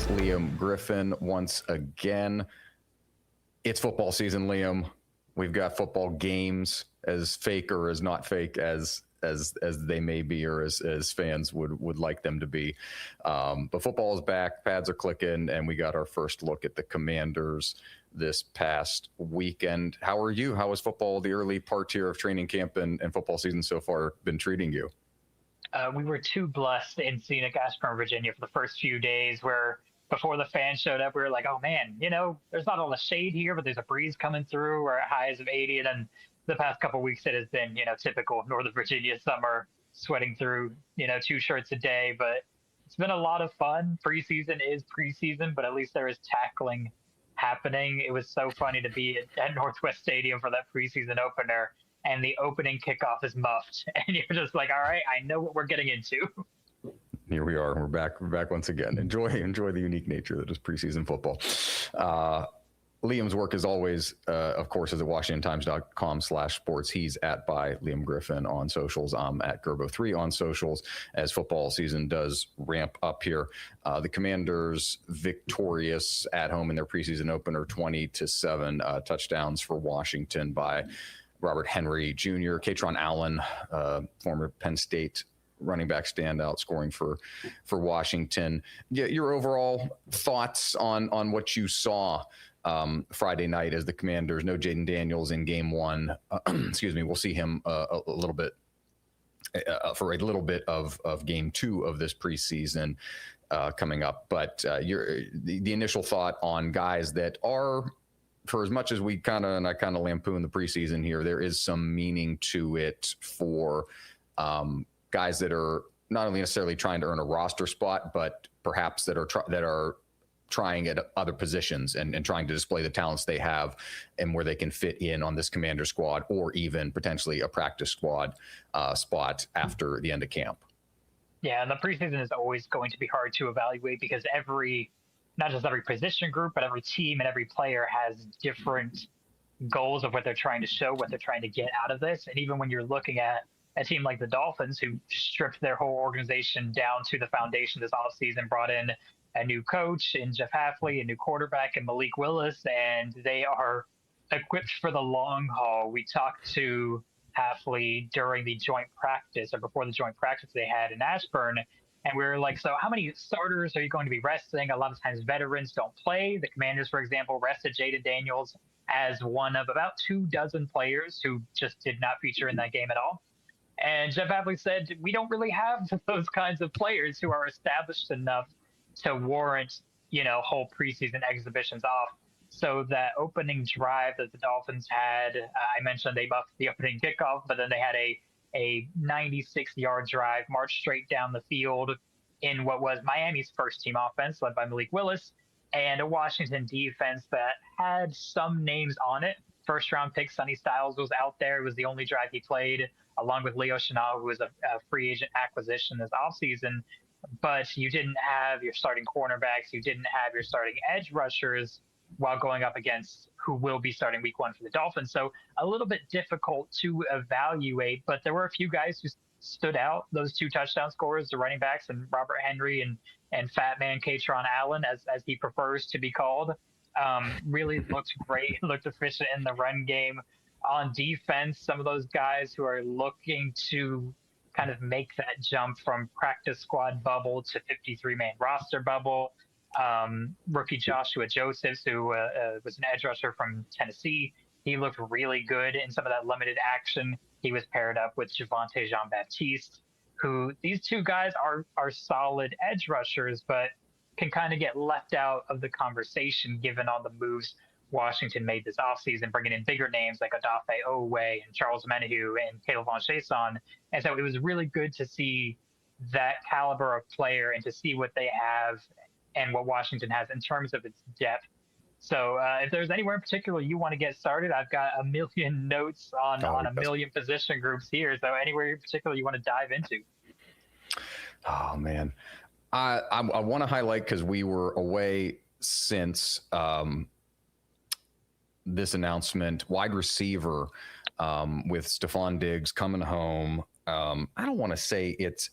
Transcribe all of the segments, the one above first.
with Liam Griffin once again. It's football season, Liam. We've got football games, as fake or as not fake as they may be, or as fans would like them to be. But football is back, pads are clicking, and we got our first look at the Commanders this past weekend. How are you? How has football, the early part here of training camp and football season so far, been treating you? We were too blessed in scenic Ashburn, Virginia for the first few days where before the fans showed up, we were like, oh man, there's not all the shade here, but there's a breeze coming through. We're at highs of 80. And then the past couple of weeks, it has been, typical Northern Virginia summer, sweating through, 2 shirts a day. But it's been a lot of fun. Preseason is preseason, but at least there is tackling happening. It was so funny to be at Northwest Stadium for that preseason opener, and the opening kickoff is muffed. And you're just like, all right, I know what we're getting into. Here we are. We're back once again. Enjoy the unique nature that is preseason football. Liam's work, as always, of course, is at WashingtonTimes.com/sports. He's at by Liam Griffin on socials. I'm at Gerbo3 on socials as football season does ramp up here. The Commanders victorious at home in their preseason opener, 20-7 touchdowns for Washington by Robert Henry Jr., Katron Allen, former Penn State running back standout, scoring for Washington. Your overall thoughts on what you saw Friday night as the Commanders, no Jayden Daniels in game one. Excuse me. We'll see him a little bit for a little bit of game 2 of this preseason coming up. But the initial thought on guys that are, for as much as I kind of lampoon the preseason here, there is some meaning to it for guys that are not only necessarily trying to earn a roster spot, but perhaps that are trying at other positions and trying to display the talents they have and where they can fit in on this Commander squad, or even potentially a practice squad spot after the end of camp. Yeah, and the preseason is always going to be hard to evaluate because not just every position group, but every team and every player has different goals of what they're trying to show, what they're trying to get out of this. And even when you're looking at a team like the Dolphins, who stripped their whole organization down to the foundation this offseason, brought in a new coach in Jeff Hafley, a new quarterback in Malik Willis, and they are equipped for the long haul. We talked to Hafley during the joint practice, or before the joint practice they had in Ashburn, and we were like, so how many starters are you going to be resting? A lot of times veterans don't play. The Commanders, for example, rested Jayden Daniels as one of about 24 players who just did not feature in that game at all. And Jeff Hafley said, we don't really have those kinds of players who are established enough to warrant, whole preseason exhibitions off. So that opening drive that the Dolphins had, I mentioned they buffed the opening kickoff, but then they had a 96-yard drive, marched straight down the field in what was Miami's first team offense, led by Malik Willis, and a Washington defense that had some names on it. First-round pick Sonny Styles was out there. It was the only drive he played, along with Leo Chenal, who was a free agent acquisition this offseason. But you didn't have your starting cornerbacks. You didn't have your starting edge rushers while going up against who will be starting week 1 for the Dolphins. So a little bit difficult to evaluate, but there were a few guys who stood out. Those 2 touchdown scorers, the running backs, and Robert Henry and Fat Man Katron Allen, as he prefers to be called, really looked great, looked efficient in the run game. On defense, some of those guys who are looking to kind of make that jump from practice squad bubble to 53-man roster bubble. Rookie Joshua Josephs, who was an edge rusher from Tennessee, he looked really good in some of that limited action. He was paired up with Javonte Jean-Baptiste, who these 2 guys are solid edge rushers, but can kind of get left out of the conversation given all the moves Washington made this offseason, bringing in bigger names like Odafe Owe and Charles Menahu and Caleb Von Chason. And so it was really good to see that caliber of player and to see what they have and what Washington has in terms of its depth. So if there's anywhere in particular you want to get started, I've got a million notes on a million position groups here. So anywhere in particular you want to dive into. Oh, man. I want to highlight, because we were away since this announcement, wide receiver with Stephon Diggs coming home. I don't want to say it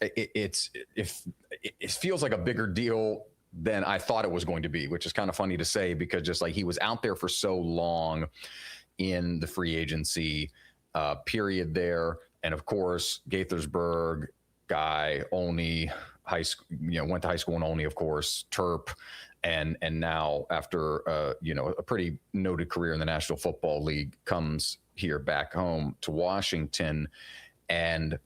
feels like a bigger deal than I thought it was going to be, which is kind of funny to say because just like he was out there for so long in the free agency period there. And of course, Gaithersburg guy, Olney, high school, went to high school in Olney, of course, Terp. And now after, a pretty noted career in the National Football League, comes here back home to Washington. And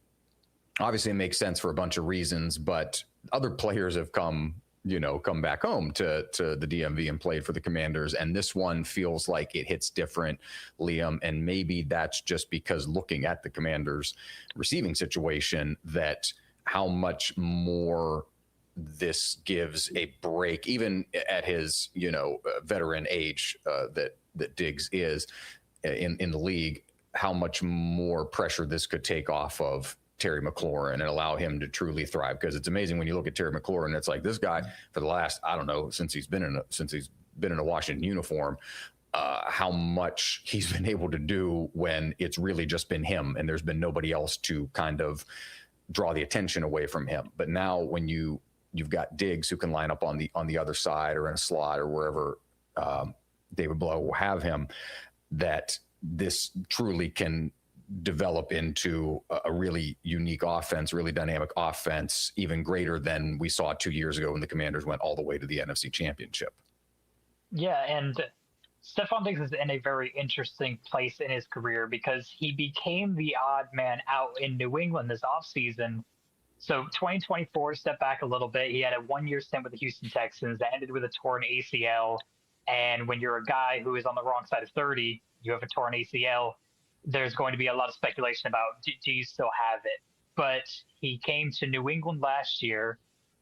obviously it makes sense for a bunch of reasons, but other players have come back home to the DMV and played for the Commanders. And this one feels like it hits different, Liam. And maybe that's just because looking at the Commanders receiving situation, that how much more this gives a break, even at his, veteran age that Diggs is in the league, how much more pressure this could take off of Terry McLaurin and allow him to truly thrive. Because it's amazing when you look at Terry McLaurin, it's like this guy for the last, I don't know, since he's been in a Washington uniform, how much he's been able to do when it's really just been him and there's been nobody else to kind of draw the attention away from him. But now when you've got Diggs who can line up on the other side or in a slot or wherever David Blow will have him, that this truly can develop into a really unique offense, really dynamic offense, even greater than we saw 2 years ago when the Commanders went all the way to the NFC Championship. Yeah, and Stephon Diggs is in a very interesting place in his career because he became the odd man out in New England this offseason. So 2024, step back a little bit, he had a 1-year stint with the Houston Texans that ended with a torn ACL. And when you're a guy who is on the wrong side of 30, you have a torn ACL, there's going to be a lot of speculation about, do you still have it? But he came to New England last year,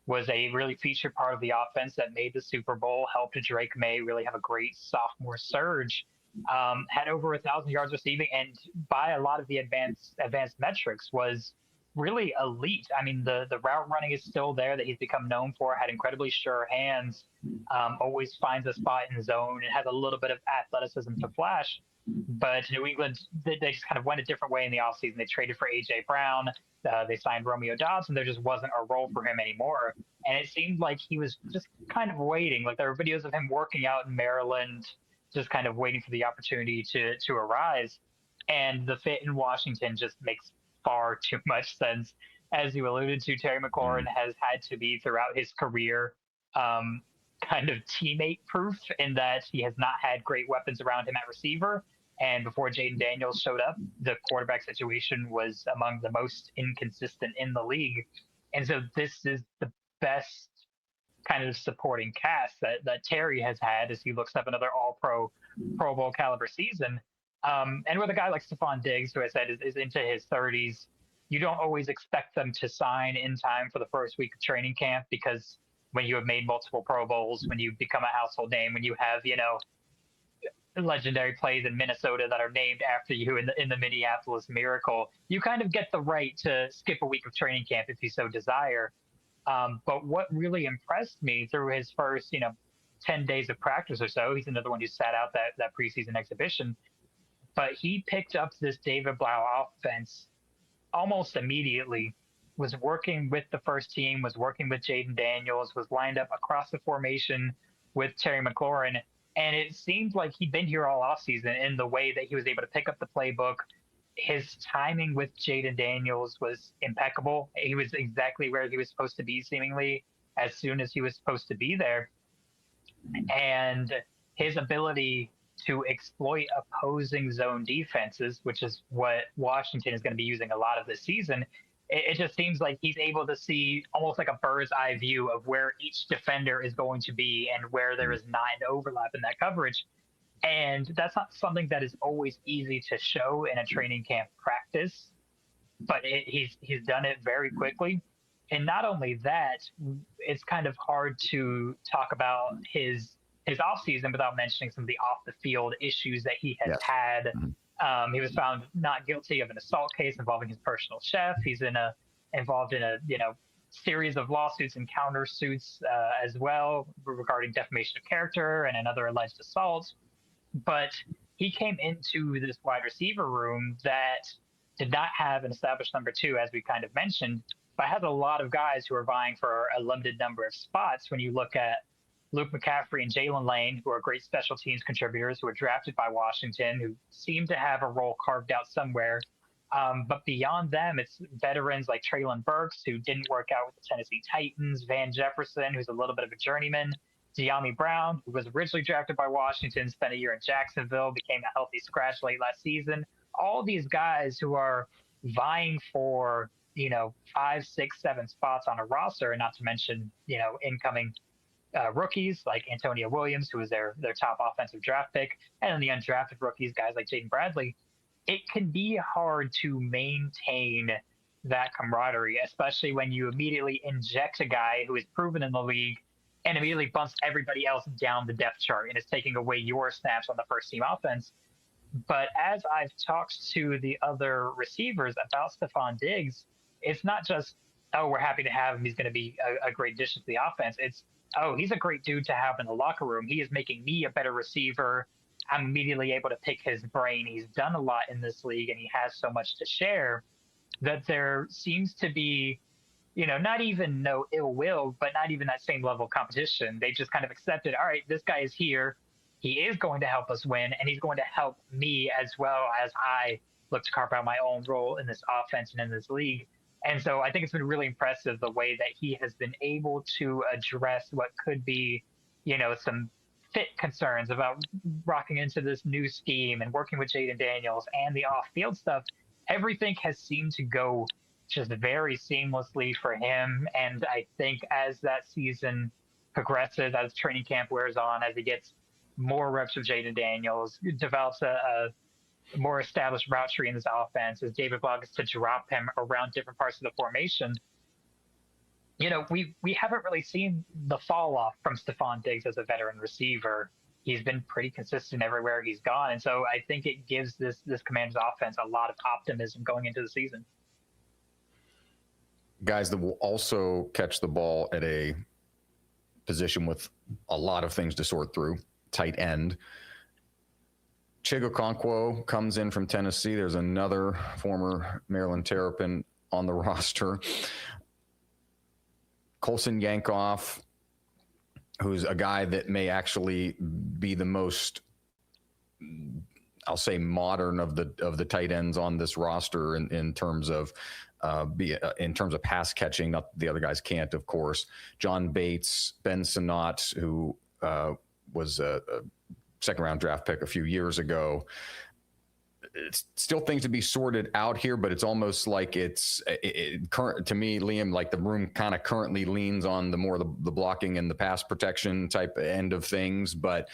was a really featured part of the offense that made the Super Bowl, helped Drake May really have a great sophomore surge, had over 1,000 yards receiving, and by a lot of the advanced metrics was really elite. I mean, the route running is still there that he's become known for, had incredibly sure hands, always finds a spot in zone, and has a little bit of athleticism to flash. But New England, they just kind of went a different way in the offseason. They traded for A.J. Brown. They signed Romeo Doubs, and there just wasn't a role for him anymore. And it seemed like he was just kind of waiting. Like there were videos of him working out in Maryland, just kind of waiting for the opportunity to arise. And the fit in Washington just makes far too much sense. As you alluded to, Terry McLaurin has had to be throughout his career kind of teammate proof in that he has not had great weapons around him at receiver. And before Jayden Daniels showed up, the quarterback situation was among the most inconsistent in the league. And so this is the best kind of supporting cast that Terry has had as he looks up another all-pro, Pro Bowl caliber season. And with a guy like Stephon Diggs, who I said is into his 30s, you don't always expect them to sign in time for the first week of training camp, because when you have made multiple Pro Bowls, when you become a household name, when you have, legendary plays in Minnesota that are named after you in the Minneapolis Miracle, you kind of get the right to skip a week of training camp if you so desire. But what really impressed me through his first, 10 days of practice or so, he's another one who sat out that preseason exhibition, but he picked up this David Blau offense almost immediately, was working with the first team, was working with Jayden Daniels, was lined up across the formation with Terry McLaurin. And it seemed like he'd been here all offseason in the way that he was able to pick up the playbook. His timing with Jayden Daniels was impeccable. He was exactly where he was supposed to be, seemingly, as soon as he was supposed to be there. And his ability to exploit opposing zone defenses, which is what Washington is going to be using a lot of this season, it just seems like he's able to see almost like a bird's eye view of where each defender is going to be and where there is not an overlap in that coverage. And that's not something that is always easy to show in a training camp practice, but he's done it very quickly. And not only that, it's kind of hard to talk about his offseason without mentioning some of the off the field issues that he has had. He was found not guilty of an assault case involving his personal chef. He's involved in a series of lawsuits and countersuits as well regarding defamation of character and another alleged assault. But he came into this wide receiver room that did not have an established number two, as we kind of mentioned, but has a lot of guys who are vying for a limited number of spots. When you look at Luke McCaffrey and Jalen Lane, who are great special teams contributors, who were drafted by Washington, who seem to have a role carved out somewhere. But beyond them, it's veterans like Treylon Burks, who didn't work out with the Tennessee Titans, Van Jefferson, who's a little bit of a journeyman, De'Ami Brown, who was originally drafted by Washington, spent a year in Jacksonville, became a healthy scratch late last season. All these guys who are vying for, 5, 6, 7 spots on a roster, and not to mention, incoming rookies like Antonio Williams, who was their top offensive draft pick, and then the undrafted rookies, guys like Jayden Bradley. It can be hard to maintain that camaraderie, especially when you immediately inject a guy who is proven in the league and immediately bumps everybody else down the depth chart and is taking away your snaps on the first team offense. But as I've talked to the other receivers about Stephon Diggs, it's not just, oh, we're happy to have him, he's going to be a great addition to the offense. It's, oh, he's a great dude to have in the locker room. He is making me a better receiver. I'm immediately able to pick his brain. He's done a lot in this league, and he has so much to share that there seems to be, not even no ill will, but not even that same level of competition. They just kind of accepted, all right, this guy is here. He is going to help us win, and he's going to help me as well as I look to carve out my own role in this offense and in this league. And so I think it's been really impressive the way that he has been able to address what could be, some fit concerns about rocking into this new scheme and working with Jayden Daniels and the off-field stuff. Everything has seemed to go just very seamlessly for him. And I think as that season progresses, as training camp wears on, as he gets more reps with Jayden Daniels, develops a more established route tree in this offense, as David Blau gets to drop him around different parts of the formation, we haven't really seen the fall off from Stephon Diggs as a veteran receiver. He's been pretty consistent everywhere he's gone. And so I think it gives this Commanders offense a lot of optimism going into the season. Guys that will also catch the ball at a position with a lot of things to sort through, tight end. Chig Okonkwo comes in from Tennessee. There's another former Maryland Terrapin on the roster. Colson Yankoff, who's a guy that may actually be the most, I'll say, modern of the tight ends on this roster in terms of pass catching. Not the other guys can't, of course. John Bates, Ben Sinnott, who was a second-round draft pick a few years ago. It's still things to be sorted out here, but it's almost like current to me, Liam, like the room kind of currently leans on the blocking and the pass protection type end of things. But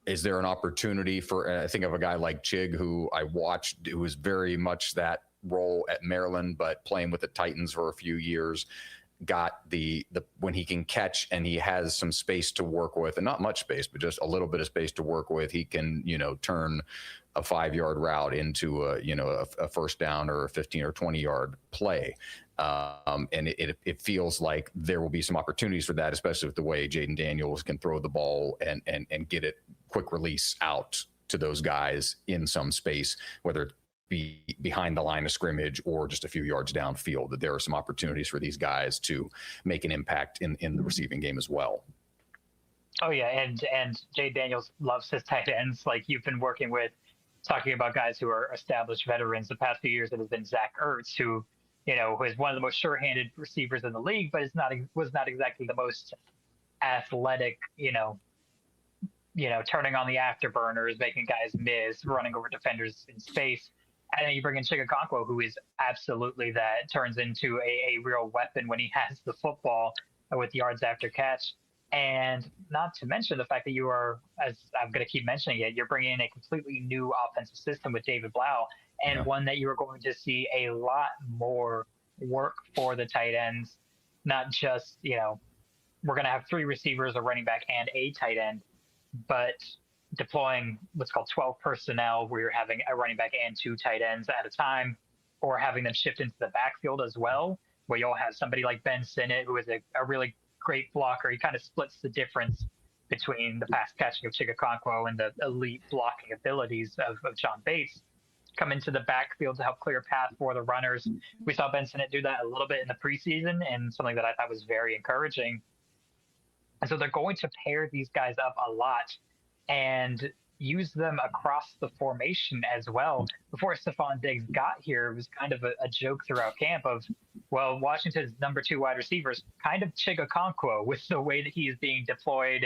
is there an opportunity for, I think of a guy like Chig, who I watched, who was very much that role at Maryland, but playing with the Titans for a few years, got the when he can catch and he has some space to work with, and not much space, but just a little bit of space to work with, he can, turn a 5-yard route into a first down or a 15 or 20-yard play. And it feels like there will be some opportunities for that, especially with the way Jayden Daniels can throw the ball and get it quick release out to those guys in some space, whether it be behind the line of scrimmage or just a few yards downfield, that there are some opportunities for these guys to make an impact in the receiving game as well. Oh yeah, and Jayden Daniels loves his tight ends. Like you've been working with, talking about guys who are established veterans the past few years. It has been Zach Ertz, who is one of the most sure-handed receivers in the league, but was not exactly the most athletic, turning on the afterburners, making guys miss, running over defenders in space. And then you bring in Chig Okonkwo, who is absolutely that, turns into a real weapon when he has the football with yards after catch. And not to mention the fact that you are, as I'm going to keep mentioning it, you're bringing in a completely new offensive system with David Blau, and one that you are going to see a lot more work for the tight ends. Not just, we're going to have 3 receivers, a running back, and a tight end, but deploying what's called 12 personnel, where you're having a running back and 2 tight ends at a time, or having them shift into the backfield as well, where you'll have somebody like Ben Sinnott, who is a really great blocker. He kind of splits the difference between the pass catching of Chig Okonkwo and the elite blocking abilities of John Bates. come into the backfield to help clear a path for the runners. We saw Ben Sinnott do that a little bit in the preseason, and something that I thought was very encouraging. And so they're going to pair these guys up a lot and use them across the formation as well. Before Stephon Diggs got here, it was kind of a joke throughout camp of, well, Washington's number 2 wide receivers, kind of Chigakonkwo with the way that he is being deployed,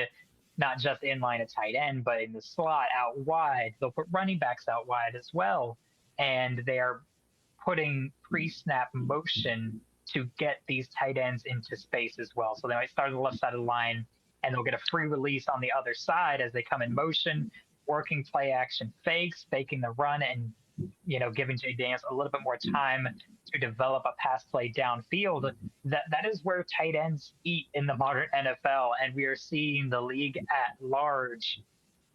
not just in line at tight end, but in the slot out wide. They'll put running backs out wide as well. And they are putting pre-snap motion to get these tight ends into space as well. So they might start on the left side of the line, and they'll get a free release on the other side as they come in motion, working play action fakes, faking the run, and giving Jay Daniels a little bit more time to develop a pass play downfield. That is where tight ends eat in the modern NFL, and we are seeing the league at large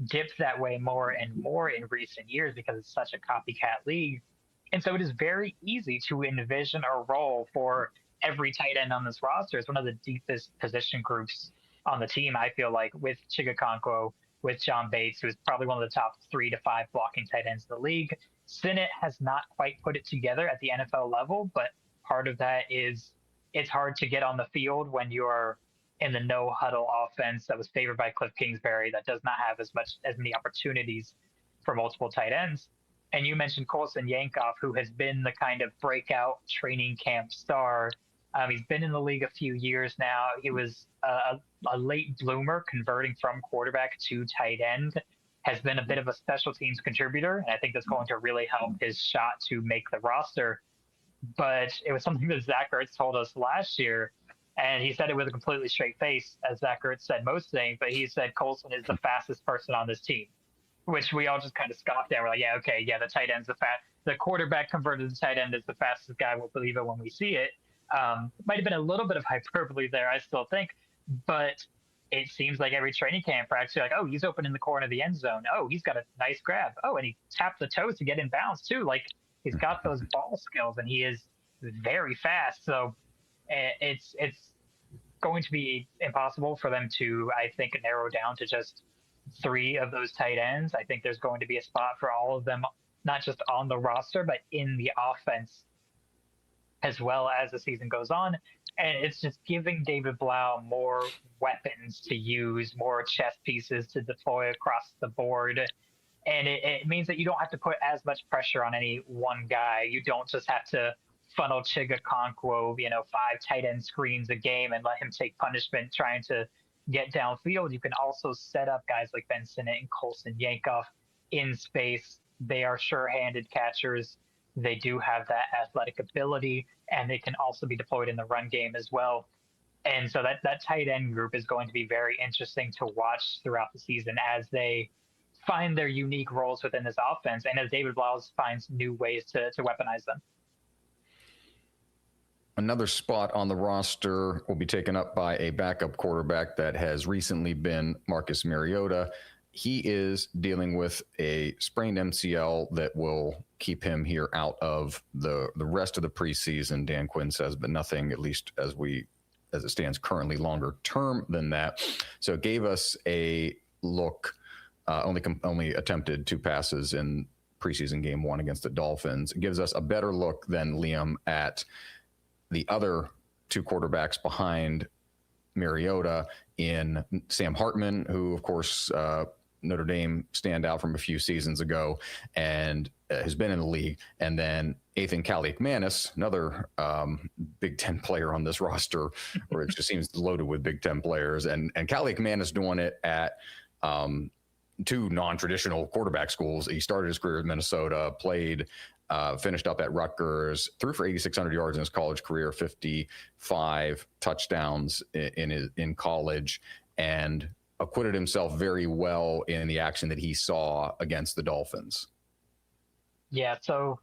dip that way more and more in recent years because it's such a copycat league. And so it is very easy to envision a role for every tight end on this roster. It's one of the deepest position groups on the team, I feel like, with Chigakonkwo, with John Bates, who's probably one of the top 3 to 5 blocking tight ends in the league. Sinnott has not quite put it together at the NFL level, but part of that is it's hard to get on the field when you're in the no huddle offense that was favored by Cliff Kingsbury, that does not have as many opportunities for multiple tight ends. And you mentioned Colson Yankoff, who has been the kind of breakout training camp star. He's been in the league a few years now. He was a late bloomer, converting from quarterback to tight end, has been a bit of a special teams contributor, and I think that's going to really help his shot to make the roster. But it was something that Zach Ertz told us last year, and he said it with a completely straight face, as Zach Ertz said most things, but he said Colson is the fastest person on this team, which we all just kind of scoffed at. We're like, yeah, okay, yeah, the tight end's the quarterback converted to tight end is the fastest guy. We'll believe it when we see it. Might have been a little bit of hyperbole there, I still think, but it seems like every training camp practice, you're like, oh, he's open in the corner of the end zone. Oh, he's got a nice grab. Oh, and he tapped the toes to get in bounds too. Like, he's got those ball skills, and he is very fast. So it's going to be impossible for them to, I think, narrow down to just 3 of those tight ends. I think there's going to be a spot for all of them, not just on the roster, but in the offense as well as the season goes on. And it's just giving David Blau more weapons to use, more chess pieces to deploy across the board. And it means that you don't have to put as much pressure on any one guy. You don't just have to funnel Chigakonkwo, 5 tight end screens a game and let him take punishment trying to get downfield. You can also set up guys like Ben Sinnott and Colson Yankoff in space. They are sure-handed catchers. They do have that athletic ability, and they can also be deployed in the run game as well. And so that tight end group is going to be very interesting to watch throughout the season as they find their unique roles within this offense, and as David Blau finds new ways to weaponize them. Another spot on the roster will be taken up by a backup quarterback that has recently been Marcus Mariota. He is dealing with a sprained MCL that will keep him here out of the rest of the preseason, Dan Quinn says, but nothing, at least as it stands currently, longer term than that. So it gave us a look, only attempted 2 passes in preseason game 1 against the Dolphins. It gives us a better look than Liam at the other 2 quarterbacks behind Mariota in Sam Hartman, who, of course, Notre Dame standout from a few seasons ago and has been in the league. And then Ethan Kaliakmanis, another Big Ten player on this roster, where it just seems loaded with Big Ten players. And Kaliakmanis doing it at 2 non-traditional quarterback schools. He started his career at Minnesota, finished up at Rutgers, threw for 8,600 yards in his college career, 55 touchdowns in college, and acquitted himself very well in the action that he saw against the Dolphins. Yeah, so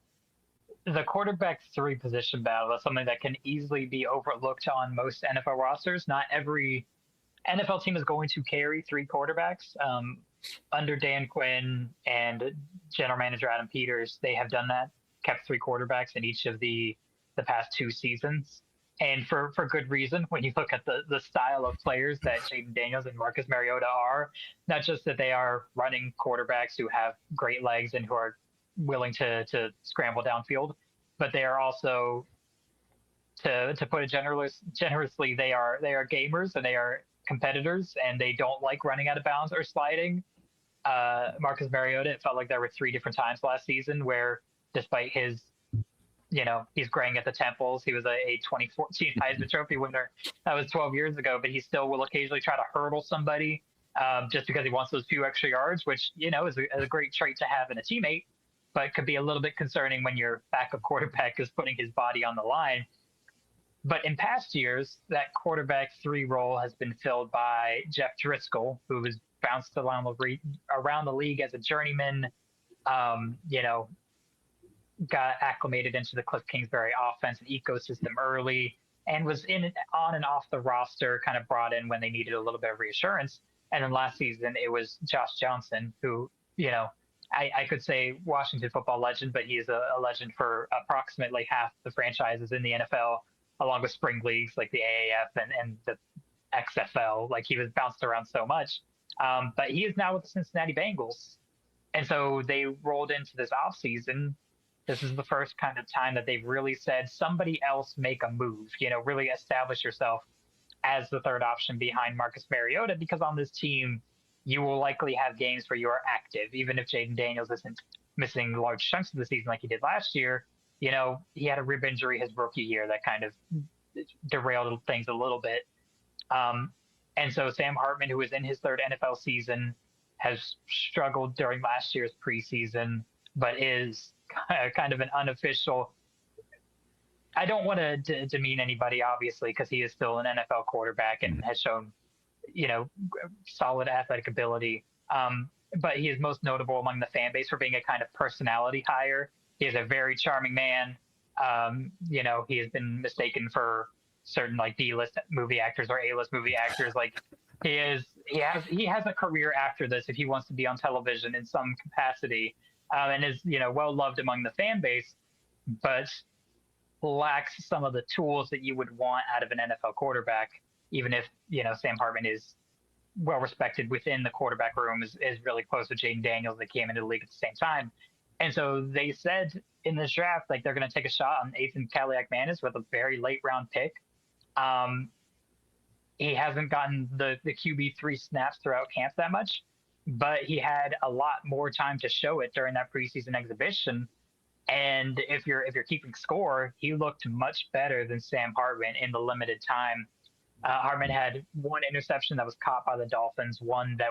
the quarterback 3 position battle is something that can easily be overlooked on most NFL rosters. Not every NFL team is going to carry 3 quarterbacks. Under Dan Quinn and general manager Adam Peters, they have done that, kept 3 quarterbacks in each of the past 2 seasons. And for good reason, when you look at the style of players that Jayden Daniels and Marcus Mariota are, not just that they are running quarterbacks who have great legs and who are willing to scramble downfield, but they are also, to put it generously, they are gamers and they are competitors, and they don't like running out of bounds or sliding. Marcus Mariota, it felt like there were 3 different times last season where, despite his, he's graying at the temples. He was a 2014 Heisman Trophy winner. That was 12 years ago, but he still will occasionally try to hurdle somebody just because he wants those few extra yards, which, is a great trait to have in a teammate, but could be a little bit concerning when your backup quarterback is putting his body on the line. But in past years, that quarterback 3 role has been filled by Jeff Driscoll, who was bounced around the league as a journeyman, got acclimated into the Cliff Kingsbury offense and ecosystem early, and was on and off the roster, kind of brought in when they needed a little bit of reassurance. And then last season, it was Josh Johnson, who, I could say Washington football legend, but he is a legend for approximately half the franchises in the NFL, along with spring leagues like the AAF and the XFL. Like, he was bounced around so much. But he is now with the Cincinnati Bengals. And so they rolled into this offseason. This is the first kind of time that they've really said, somebody else make a move, really establish yourself as the third option behind Marcus Mariota, because on this team, you will likely have games where you are active, even if Jayden Daniels isn't missing large chunks of the season like he did last year. He had a rib injury his rookie year that kind of derailed things a little bit. And so Sam Hartman, who is in his 3rd NFL season, has struggled during last year's preseason, but is kind of an unofficial. I don't want to demean anybody, obviously, because he is still an NFL quarterback and has shown, solid athletic ability. But he is most notable among the fan base for being a kind of personality hire. He is a very charming man. He has been mistaken for certain like D-list movie actors or A-list movie actors. Like, he has a career after this if he wants to be on television in some capacity, and is well loved among the fan base, but lacks some of the tools that you would want out of an NFL quarterback. Even if Sam Hartman is well respected within the quarterback room, is really close with Jayden Daniels that came into the league at the same time. And so they said in this draft, like, they're going to take a shot on Ethan Kaliak-Manis with a very late round pick. He hasn't gotten the QB3 snaps throughout camp that much, but he had a lot more time to show it during that preseason exhibition. And if you're keeping score, he looked much better than Sam Hartman in the limited time. Hartman had 1 interception that was caught by the Dolphins, 1 that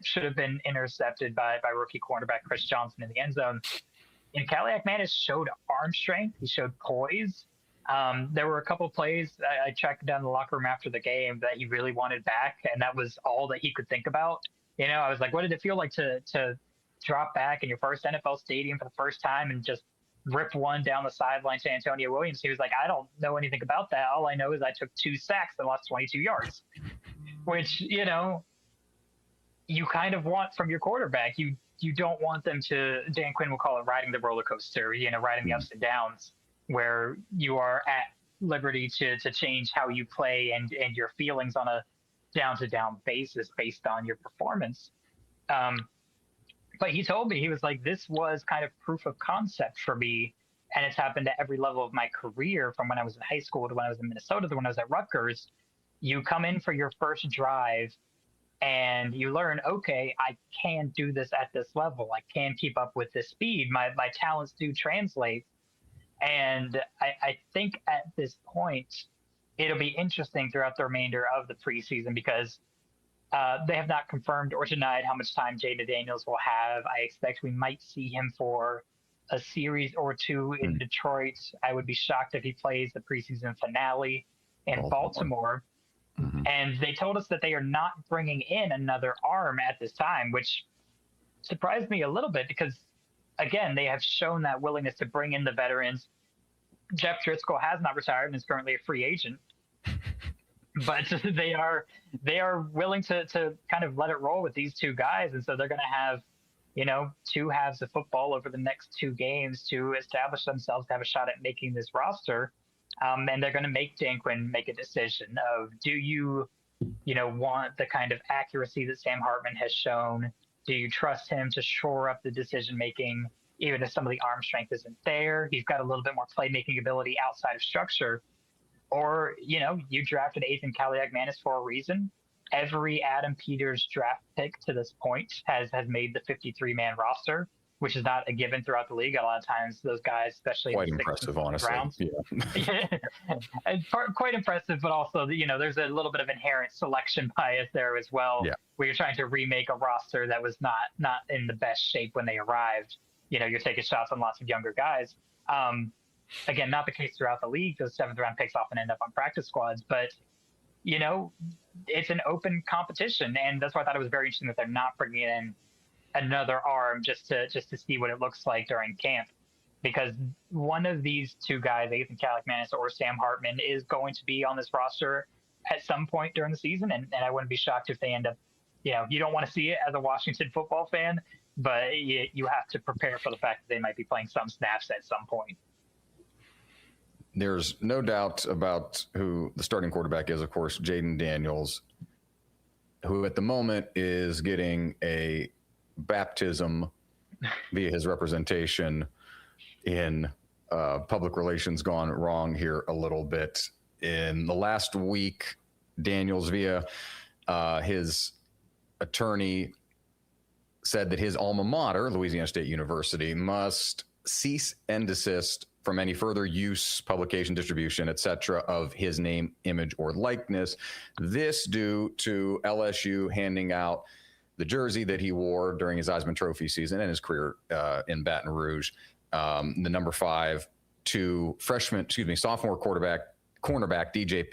should have been intercepted by rookie cornerback Chris Johnson in the end zone. And Kaliak-Manis showed arm strength. He showed poise. There were a couple of plays I tracked down the locker room after the game that he really wanted back, and that was all that he could think about. I was like, what did it feel like to drop back in your first NFL stadium for the first time and just rip one down the sideline to Antonio Williams? He was like, I don't know anything about that. All I know is I took 2 sacks and lost 22 yards, which, you kind of want from your quarterback. You don't want them to, Dan Quinn will call it riding the roller coaster, riding the ups and downs, where you are at liberty to change how you play and your feelings on a down-to-down basis based on your performance. But he told me, he was like, this was kind of proof of concept for me, and it's happened at every level of my career, from when I was in high school to when I was in Minnesota to when I was at Rutgers. You come in for your first drive, and you learn, okay, I can do this at this level. I can keep up with this speed. My talents do translate. And I think at this point, it'll be interesting throughout the remainder of the preseason, because they have not confirmed or denied how much time Jayden Daniels will have. I expect we might see him for a series or 2 in Detroit. I would be shocked if he plays the preseason finale in Baltimore. Mm-hmm. And they told us that they are not bringing in another arm at this time, which surprised me a little bit, because, again, they have shown that willingness to bring in the veterans. Jeff Driscoll has not retired and is currently a free agent, but they are willing to kind of let it roll with these 2 guys. And so they're going to have, 2 halves of football over the next 2 games to establish themselves, to have a shot at making this roster. And they're going to make Dan Quinn make a decision of, do you, want the kind of accuracy that Sam Hartman has shown? Do you trust him to shore up the decision making even if some of the arm strength isn't there. He's got a little bit more playmaking ability outside of structure. Or, you drafted Ethan Kaliakmanis for a reason. Every Adam Peters draft pick to this point has made the 53-man roster, which is not a given throughout the league. A lot of times those guys, especially Quite in the impressive, 6th and 7th honestly. rounds, Yeah. and quite impressive, but also, there's a little bit of inherent selection bias there as well, where you're trying to remake a roster that was not in the best shape when they arrived. You're taking shots on lots of younger guys. Again, not the case throughout the league. Those 7th-round picks often end up on practice squads, but it's an open competition, and that's why I thought it was very interesting that they're not bringing in another arm just to see what it looks like during camp, because one of these two guys, Ethan Kaliakmanis or Sam Hartman, is going to be on this roster at some point during the season, and I wouldn't be shocked if they end up. You don't want to see it as a Washington football fan, but you have to prepare for the fact that they might be playing some snaps at some point. There's no doubt about who the starting quarterback is, of course, Jayden Daniels, who at the moment is getting a baptism via his representation in public relations gone wrong here a little bit. In the last week, Daniels, via his attorney, said that his alma mater, Louisiana State University, must cease and desist from any further use, publication, distribution, etc., of his name, image, or likeness. This due to LSU handing out the jersey that he wore during his Heisman Trophy season and his career in Baton Rouge, the number 5, to sophomore cornerback DJ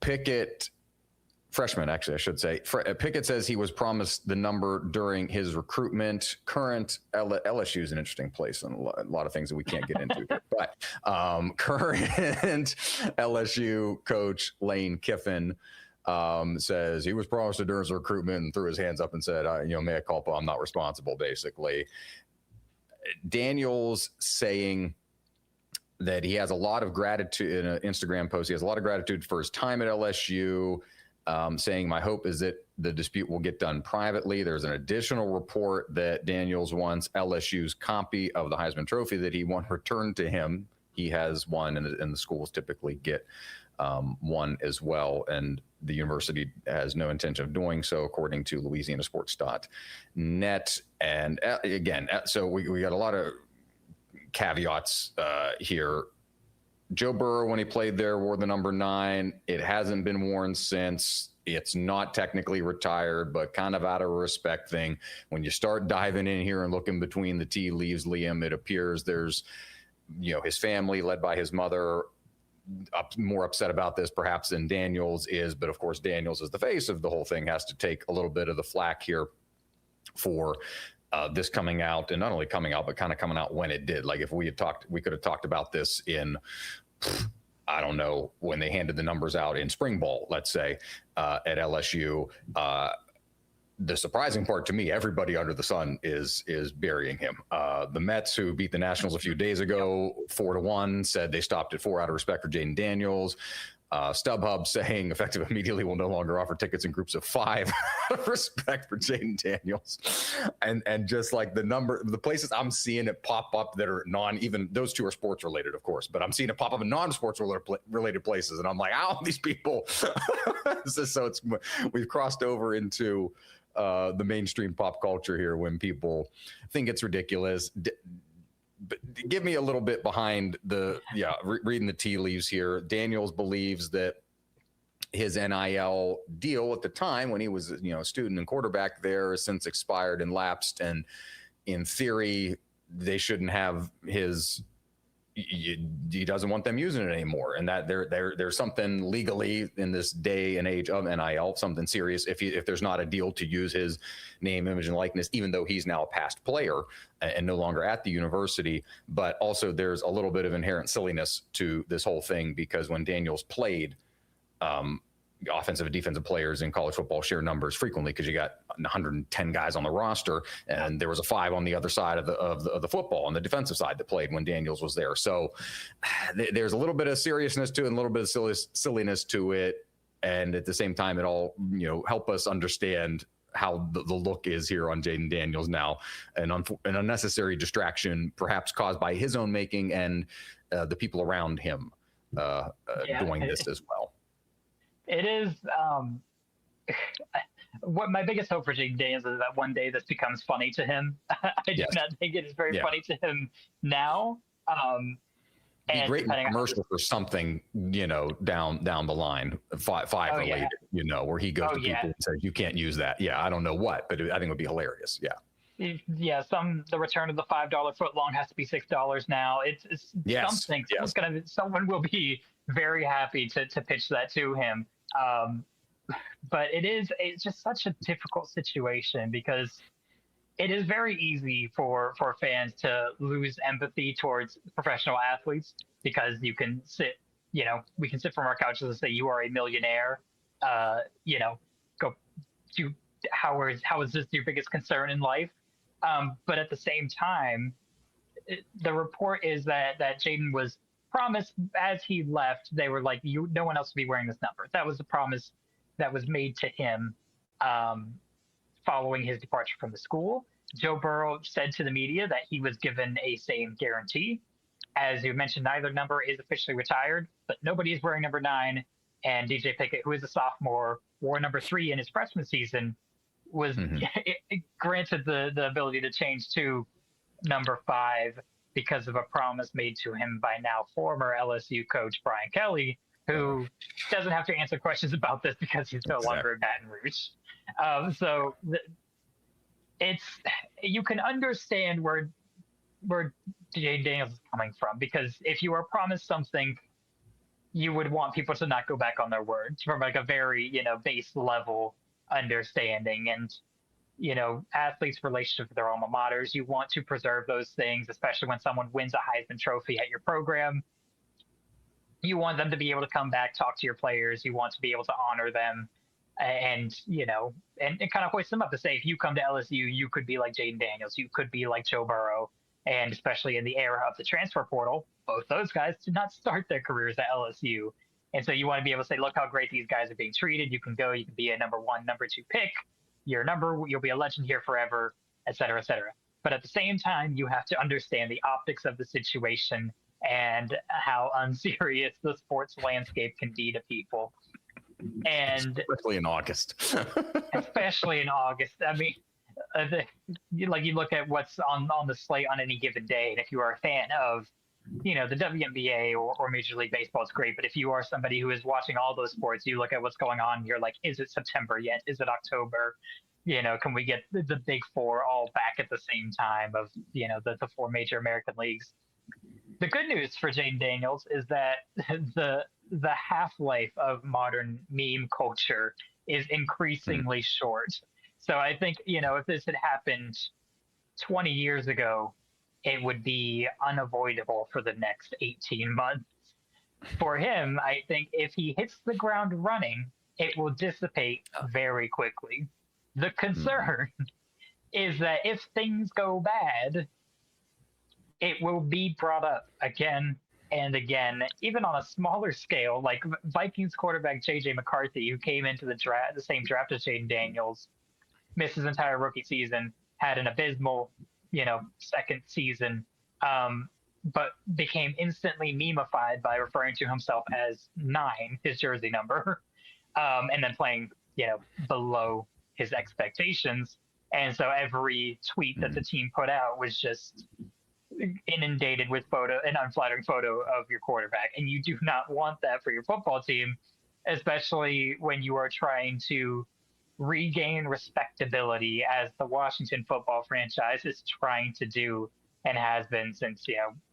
Pickett. Freshman, actually, I should say. Pickett says he was promised the number during his recruitment. Current LSU is an interesting place and a lot of things that we can't get into here. But current LSU coach Lane Kiffin says he was promised it during his recruitment and threw his hands up and said, mea culpa, I'm not responsible, basically. Daniels saying that he has a lot of gratitude in an Instagram post. He has a lot of gratitude for his time at LSU. Saying, my hope is that the dispute will get done privately. There's an additional report that Daniels wants LSU's copy of the Heisman Trophy that he wants returned to him. He has one, and the schools typically get one as well. And the university has no intention of doing so, according to LouisianaSports.net. And again, so we got a lot of caveats here. Joe Burrow, when he played there, wore the number 9. It hasn't been worn since. It's not technically retired, but kind of out of a respect thing. When you start diving in here and looking between the tea leaves, Liam, it appears there's, his family, led by his mother, more upset about this perhaps than Daniels is. But of course, Daniels, as the face of the whole thing, has to take a little bit of the flack here for this coming out, and not only coming out, but kind of coming out when it did. Like if we could have talked about this in, I don't know, when they handed the numbers out in spring ball, let's say, at LSU. The surprising part to me, everybody under the sun is burying him. The Mets, who beat the Nationals a few days ago, 4-1, said they stopped at 4 out of respect for Jayden Daniels. StubHub saying effective immediately will no longer offer tickets in groups of 5 out of respect for Jayden Daniels. And just like the places I'm seeing it pop up that are even those two are sports related, of course, but I'm seeing it pop up in non-sports related places. And I'm like, how these people, so we've crossed over into the mainstream pop culture here when people think it's ridiculous. But give me a little bit behind reading the tea leaves here. Daniels believes that his NIL deal at the time when he was, a student and quarterback there has since expired and lapsed. And in theory, they shouldn't have he doesn't want them using it anymore. And that there's something legally in this day and age of NIL, something serious if there's not a deal to use his name, image, and likeness, even though he's now a past player and no longer at the university. But also there's a little bit of inherent silliness to this whole thing, because when Daniels played, offensive and defensive players in college football share numbers frequently, because you got 110 guys on the roster, and there was a 5 on the other side of the football on the defensive side that played when Daniels was there. So there's a little bit of seriousness to it and a little bit of silliness to it. And at the same time, it all, help us understand how the look is here on Jayden Daniels now, an unnecessary distraction, perhaps caused by his own making and the people around him doing this as well. It is. What my biggest hope for Jayden Daniels is that one day this becomes funny to him. I do not think it is very funny to him now. Be great in a commercial for something, down the line, five related, where he goes to people and says, you can't use that. Yeah, I don't know what, but I think it would be hilarious. Yeah. Yeah, the return of the $5 footlong has to be $6 now. It's something. Yes. Someone will be very happy to pitch that to him. But it's just such a difficult situation because it is very easy for fans to lose empathy towards professional athletes because we can sit from our couches and say, you are a millionaire. Go to how is this your biggest concern in life? But at the same time, the report is that Jayden was promised as he left. They were like, no one else will be wearing this number. That was the promise that was made to him following his departure from the school. Joe Burrow said to the media that he was given a same guarantee. As you mentioned, neither number is officially retired, but nobody is wearing number 9. And DJ Pickett, who is a sophomore, wore number 3 in his freshman season, was granted the ability to change to number 5 because of a promise made to him by now former LSU coach Brian Kelly, who doesn't have to answer questions about this because he's no longer in Baton Rouge. You can understand where Jayden Daniels is coming from, because if you are promised something, you would want people to not go back on their word from like a very, base level understanding. And, athletes' relationship with their alma maters, you want to preserve those things, especially when someone wins a Heisman Trophy at your program. You want them to be able to come back, talk to your players. You want to be able to honor them and kind of hoist them up to say, if you come to LSU, you could be like Jayden Daniels. You could be like Joe Burrow. And especially in the era of the transfer portal, both those guys did not start their careers at LSU. And so you want to be able to say, look how great these guys are being treated. You can go, you can be a number 1, number 2 pick. You'll be a legend here forever, et cetera, et cetera. But at the same time, you have to understand the optics of the situation and how unserious the sports landscape can be to people. And especially in August. I mean, you look at what's on the slate on any given day, and if you are a fan of, the WNBA or Major League Baseball, it's great. But if you are somebody who is watching all those sports, you look at what's going on, you're like, is it September yet? Is it October? Can we get the big 4 all back at the same time of, the 4 major American leagues? The good news for Jayden Daniels is that the half-life of modern meme culture is increasingly short. So I think, if this had happened 20 years ago, it would be unavoidable for the next 18 months. For him, I think if he hits the ground running, it will dissipate very quickly. The concern is that if things go bad, it will be brought up again and again, even on a smaller scale. Like Vikings quarterback J.J. McCarthy, who came into the same draft as Jayden Daniels, missed his entire rookie season, had an abysmal, second season, but became instantly memeified by referring to himself as 9, his jersey number, and then playing, below his expectations. And so every tweet that the team put out was just inundated with an unflattering photo of your quarterback. And you do not want that for your football team, especially when you are trying to regain respectability as the Washington football franchise is trying to do and has been since,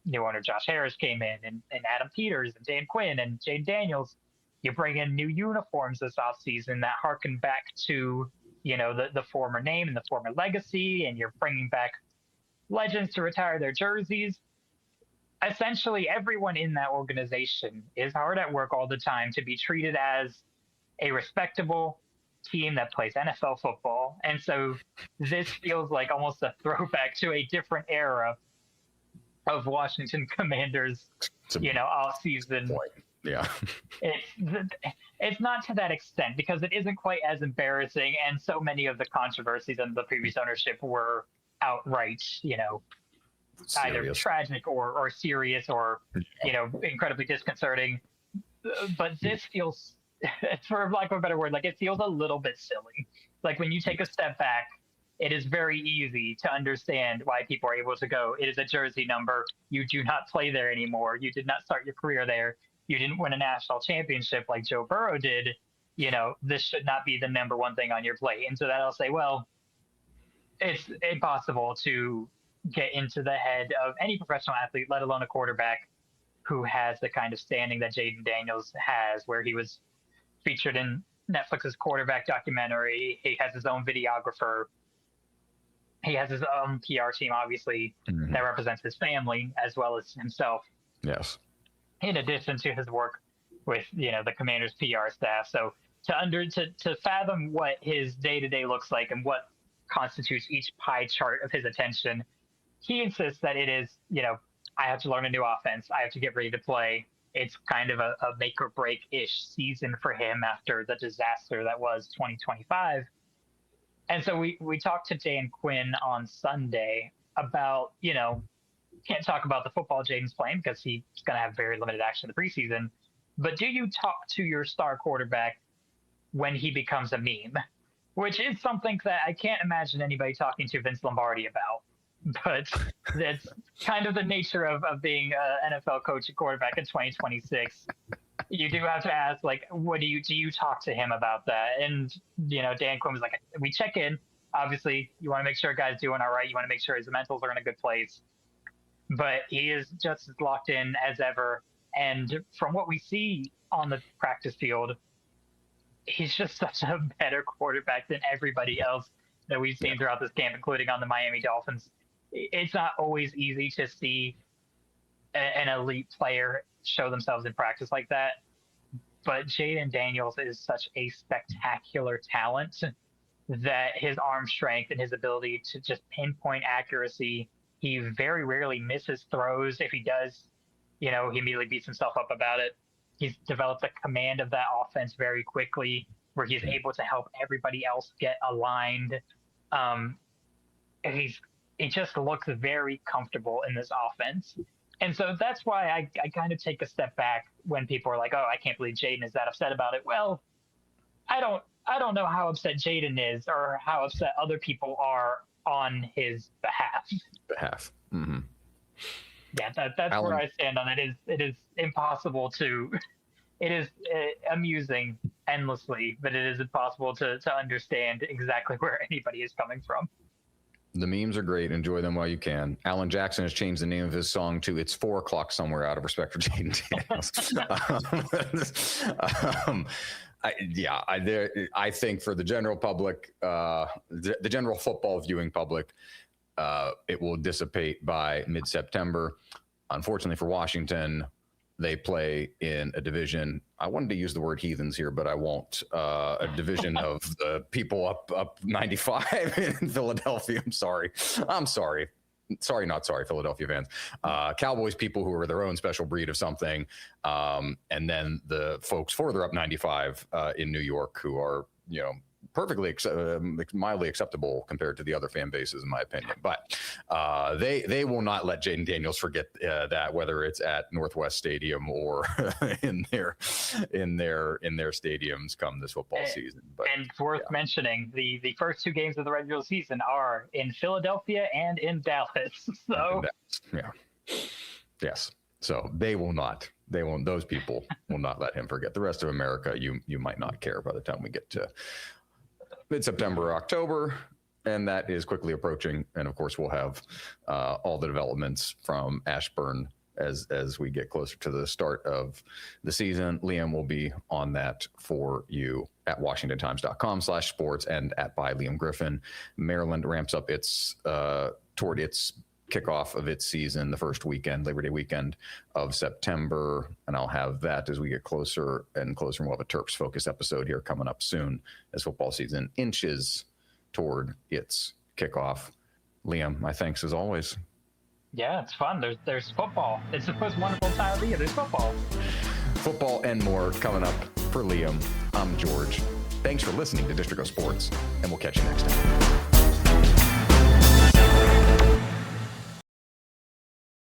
new owner Josh Harris came in, and Adam Peters and Dan Quinn and Jayden Daniels. You bring in new uniforms this offseason that harken back to, the former name and the former legacy, and you're bringing back legends to retire their jerseys. Essentially, everyone in that organization is hard at work all the time to be treated as a respectable team that plays NFL football. And so this feels like almost a throwback to a different era of Washington Commanders, off-season Yeah. It's not to that extent because it isn't quite as embarrassing, and so many of the controversies under the previous ownership were outright, either Serious. tragic or serious or incredibly disconcerting. But this feels, for lack of a better word, like it feels a little bit silly. Like when you take a step back, it is very easy to understand why people are able to go, it is a jersey number. You do not play there anymore. You did not start your career there. You didn't win a national championship like Joe Burrow did. This should not be the number one thing on your plate. And so that'll say, well, it's impossible to get into the head of any professional athlete, let alone a quarterback who has the kind of standing that Jayden Daniels has, where he was featured in Netflix's quarterback documentary. He has his own videographer. He has his own PR team, obviously, that represents his family as well as himself. Yes. In addition to his work with, the Commander's PR staff. So to fathom what his day-to-day looks like and what constitutes each pie chart of his attention, he insists that it is, I have to learn a new offense. I have to get ready to play. It's kind of a make or break-ish season for him after the disaster that was 2025. And so we talked to Dan Quinn on Sunday about, can't talk about the football Jayden's playing because he's going to have very limited action in the preseason. But do you talk to your star quarterback when he becomes a meme? Which is something that I can't imagine anybody talking to Vince Lombardi about. But that's kind of the nature of being an NFL coach and quarterback in 2026. You do have to ask, like, what do you talk to him about that? And, Dan Quinn was like, we check in. Obviously, you want to make sure a guy's doing all right. You want to make sure his mentals are in a good place. But he is just as locked in as ever. And from what we see on the practice field, he's just such a better quarterback than everybody else that we've seen throughout this camp, including on the Miami Dolphins. It's not always easy to see an elite player show themselves in practice like that. But Jayden Daniels is such a spectacular talent that his arm strength and his ability to just pinpoint accuracy, he very rarely misses throws. If he does, he immediately beats himself up about it. He's developed a command of that offense very quickly where he's able to help everybody else get aligned. He just looks very comfortable in this offense. And so that's why I kind of take a step back when people are like, oh, I can't believe Jayden is that upset about it. Well, I don't know how upset Jayden is or how upset other people are on his behalf. Mm-hmm. Yeah, that's Alan, where I stand on it. It is impossible to – it is amusing endlessly, but it is impossible to understand exactly where anybody is coming from. The memes are great. Enjoy them while you can. Alan Jackson has changed the name of his song to "It's 4 O'clock Somewhere" out of respect for Jayden Daniels. I think for the general public, the general football viewing public, it will dissipate by mid-September. Unfortunately for Washington, they play in a division. I wanted to use the word heathens here, but I won't. A division of the people up 95 in Philadelphia. I'm sorry, Philadelphia fans. Cowboys people who are their own special breed of something. And then the folks further up 95 in New York who are, perfectly mildly acceptable compared to the other fan bases, in my opinion. But they will not let Jayden Daniels forget that, whether it's at Northwest Stadium or in their stadiums come this football season. But, and worth mentioning, the first two games of the regular season are in Philadelphia and in Dallas. So yes. So they will not. They won't. Those people will not let him forget. The rest of America, you might not care by the time we get to mid-September or October, and that is quickly approaching. And of course, we'll have all the developments from Ashburn as we get closer to the start of the season. Liam will be on that for you at WashingtonTimes.com/sports and at by Liam Griffin. Maryland ramps up its toward its kickoff of its season, the first weekend, Labor Day weekend of September. And I'll have that as we get closer and closer. And we'll have a Terps focused episode here coming up soon as football season inches toward its kickoff. Liam, my thanks as always. Yeah, it's fun. There's football. It's the most wonderful time of the year. There's football. football, and more coming up for Liam. I'm George. Thanks for listening to District of Sports, and we'll catch you next time.